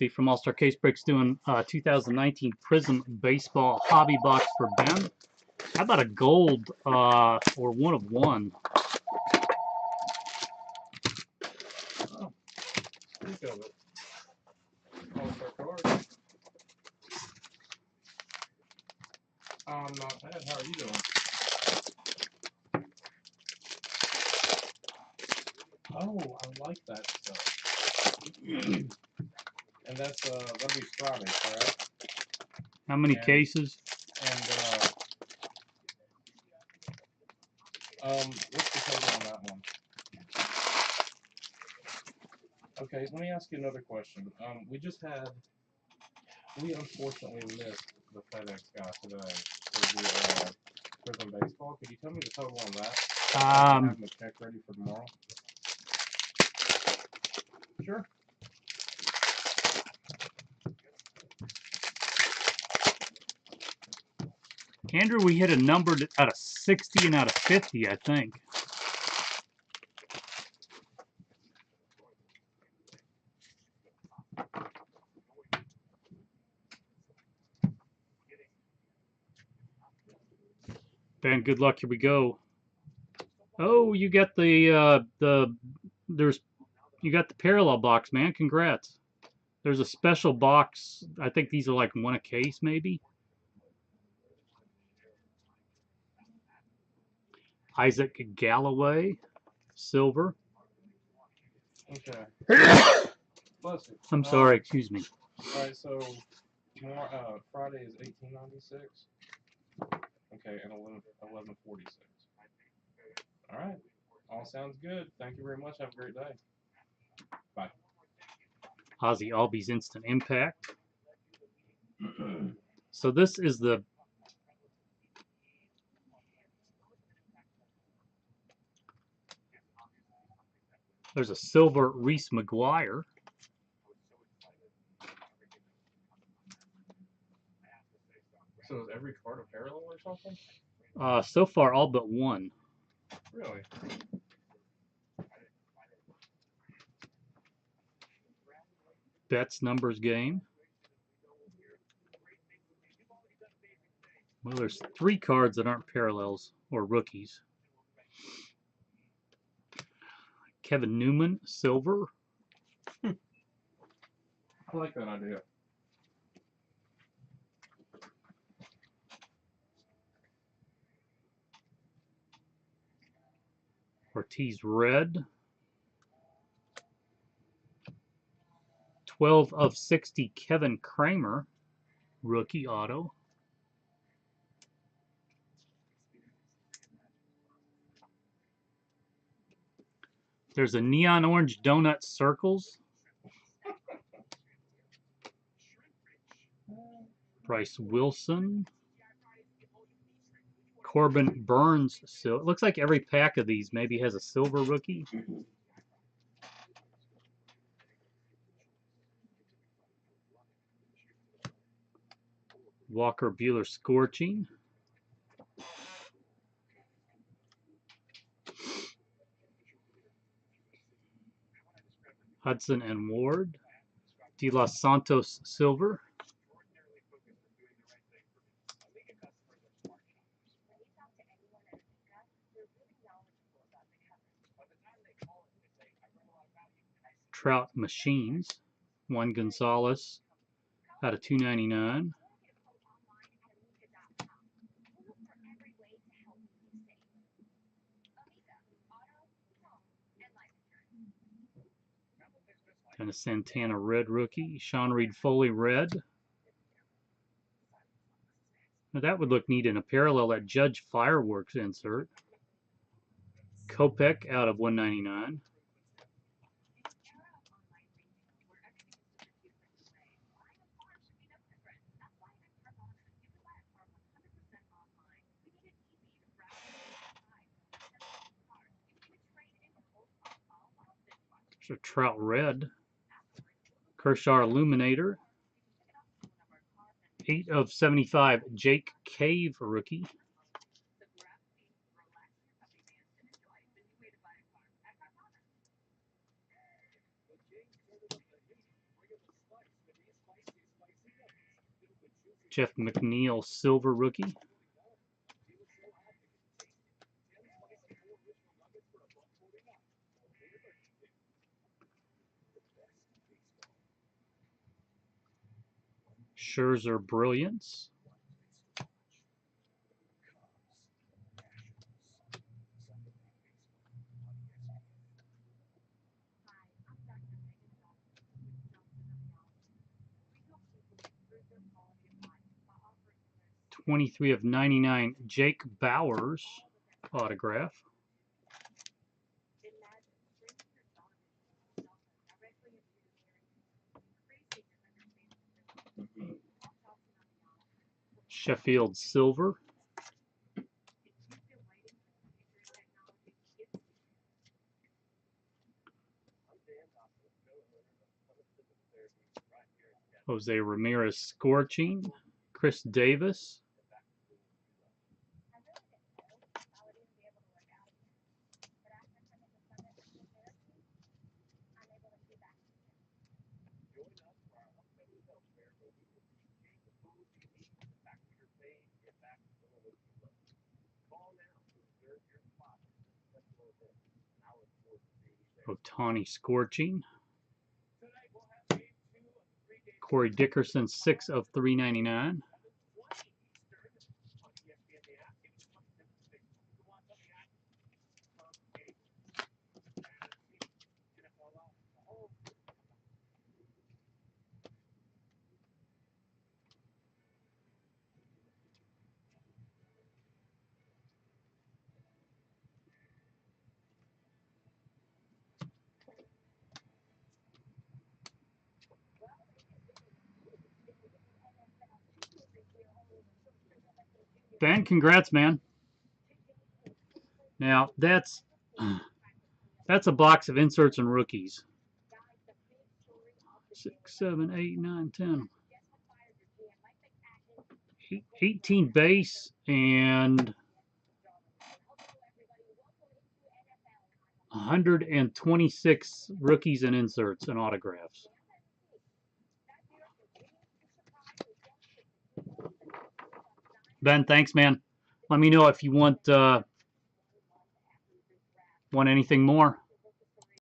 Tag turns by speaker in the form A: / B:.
A: Steve from All-Star Case Breaks doing 2019 Prizm Baseball Hobby Box for Ben. How about a gold or one of one?
B: Oh, speak of it. All-Star card. Not bad. How are you doing? Oh, I like that stuff. And that's that'll be Friday, correct?
A: How many cases?
B: And what's the total on that one? Okay, let me ask you another question. We unfortunately missed the FedEx guy today for the Prizm Baseball. Could you tell me the total on that? I can have my check ready for tomorrow. Sure.
A: Andrew, we hit a number out of 60 and out of 50, I think. Ben, good luck. Here we go. Oh, you got you got the parallel box, man. Congrats. There's a special box. I think these are like one a case, maybe. Isaac Galloway, silver.
B: Okay. Bless you.
A: I'm sorry, excuse me.
B: All right, so tomorrow, Friday is 1896. Okay, and 1146. All right, all sounds good. Thank you very much. Have a great day. Bye.
A: Ozzy Albies Instant Impact. So this is the there's a silver Reese McGuire.
B: So is every card a parallel or something?
A: So far all but one.
B: Really?
A: Betts numbers game. Well, there's 3 cards that aren't parallels or rookies. Kevin Newman, silver.
B: I like that idea.
A: Ortiz, red. 12 of 60, Kevin Kramer, rookie auto. There's a neon orange donut circles. Bryce Wilson. Corbin Burns. So it looks like every pack of these maybe has a silver rookie. Walker Buehler Scorching. Hudson and Ward. De Los Santos silver. Trout Machines. Juan Gonzalez out of 299. And a Santana red rookie. Sean Reed Foley red. Now that would look neat in a parallel, that Judge Fireworks insert. Kopech out of 199. There's a Trout red. Kershaw Illuminator. 8 of 75, Jake Cave rookie. Jeff McNeil, silver rookie. Scherzer, brilliance. /99, Jake Bauers, autograph. Sheffield, silver. Jose Ramirez, scorching. Chris Davis. Ohtani, scorching. Corey Dickerson, 6/399. Ben, congrats, man. Now, that's a box of inserts and rookies. 6, 7, 8, 9, 10. 18 base and 126 rookies and inserts and autographs. Ben, thanks, man. Let me know if you want anything more.